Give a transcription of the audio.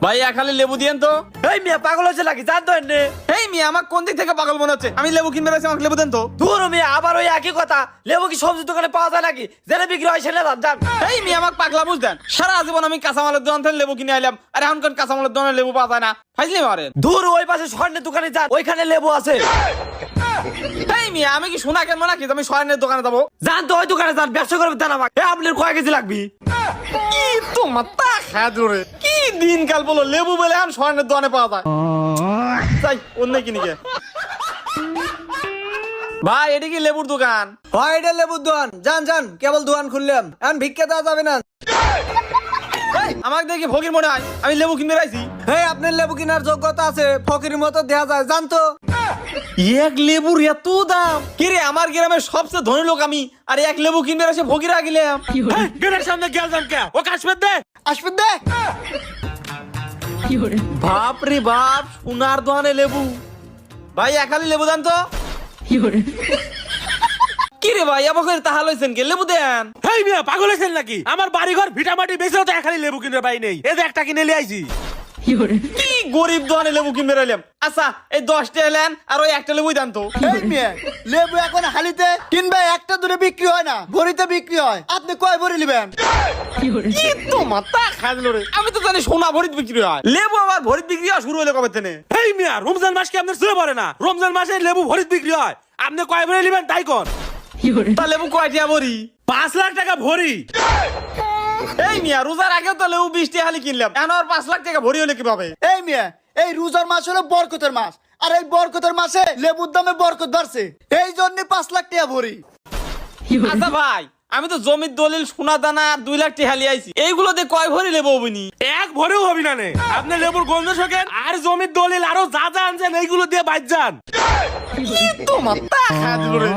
ভাই খালি লেবু দিয়েন তো। এই মিয়া পাগল হচ্ছে নাকি জানতো এনে? এই মিয়া আমার কোন দিক থেকে পাগল মনে হচ্ছে? আমি লেবু কিনবে গেছি, আমাকে লেবু দেন তো। দূর মিয়া আবার ওই একই কথা, লেবু কি সবজি দোকানে পাওয়া যায় নাকি? যেটা বিক্রি হয় সেটা জান। এই মিয়া আমাকে পাগলা বুঝতেন, সারা জীবন আমি কাঁচামালের দোকান থেকে লেবু কিনে আইলাম, আর এখন কোন কাঁচামালের দোকানে লেবু পাওয়া যায় না? ফাইজলি মারেন। দূর ওই পাশে স্বর্ণের দোকানে যান, ওইখানে লেবু আছে। এই মিয়া আমি কি সোনা কেনবো নাকি আমি স্বর্ণের দোকানে যাবো? যান তো ওই দোকানে যান, ব্যবসা করবে দেন আমাকে। আপনার কয় কেজি লাগবে? কি তো মাথা খাদুরে, কি দিনকাল বলো, লেবু বলে এখন স্বর্ণের দোকানে পাওয়া যায়। যাই অন্য কিনি গে। ভাই এটা কি লেবুর দোকান? হয় এটা লেবুর দোকান, যান যান, কেবল দোকান খুললাম, এখন ভিক্ষা দেওয়া যাবে না। আমাকে দেখি ফকির মনে হয়, আমি লেবু কিনতে চাইছি। এই আপনার লেবু কেনার যোগ্যতা আছে, ফকির মতো দেয়া যায়, জান তো। এক লেবুর এত দাম? কি রে, আমার গ্রামের সবচেয়ে ধনী লোক আমি, আর এক লেবু কিনবে এসে ফকির গেলাম। গেটের সামনে গেলাম কে? ও কাশ্মীর দে, আসবে দে। বাপ রে বাপ, সোনার দোকানে লেবু। ভাই খালি লেবু দেন তো। কি রে ভাই আমাকে তাহা লইছেন কে? লেবু দেন। হেই মিয়া পাগল হয়েছেন নাকি? আমার বাড়ি ঘর ভিটামাটি বেঁচেও তো খালি লেবু কিনে পাই নেই, এই যে একটা কিনে লিয়ে আইছি। কি গরিব দোকানে লেবু কিনবে রইলাম। আচ্ছা এই 10টা এলেন আর ওই একটা লেবুই দেন তো। এই মেয়ে, লেবু এখন হালিতে কিনবে, একটা দূরে বিক্রি হয় না, ভরিতে বিক্রি হয়। আপনি কয় ভরি নেবেন? কি তো মাথা খাজলো রে, আমি তো জানি সোনা ভরিত বিক্রি হয়, লেবু আবার ভরিত বিক্রি হওয়া শুরু হলে কবে থেকে? হেই মিয়া রমজান মাস কি আপনার চলে পড়ে না? রমজান মাসে লেবু ভরিত বিক্রি হয়, আপনি কয় ভরি নেবেন তাই কর। তা লেবু কয়টিয়া ভরি? 5 লাখ টাকা ভরি। এই মিয়া রোজার আগেও তো লেবু 20 টাকা খালি কিনলাম, এখন আর 5 লাখ টাকা ভরি হলে কিভাবে? এই মিয়া, এই রোজার মাস হলো বরকতের মাস, আর এই বরকতের মাসে লেবুর দামে বরকত বাড়ছে, এই জন্য 5 লাখ টাকা ভরি। আচ্ছা ভাই আমি তো জমির দলিল, সোনা দানা আর 2 লাখ টাকা লিয়ে আইছি, এইগুলো দিয়ে কয় ভরি লেবু হবনি? এক ভরেও হবি না নে। আপনি লেবুর গন্ধ শোকেন আর জমির দলিল আরো যা যা আনছেন এইগুলো দিয়ে বাইর যান। কি তো মাথা খাজলো রে।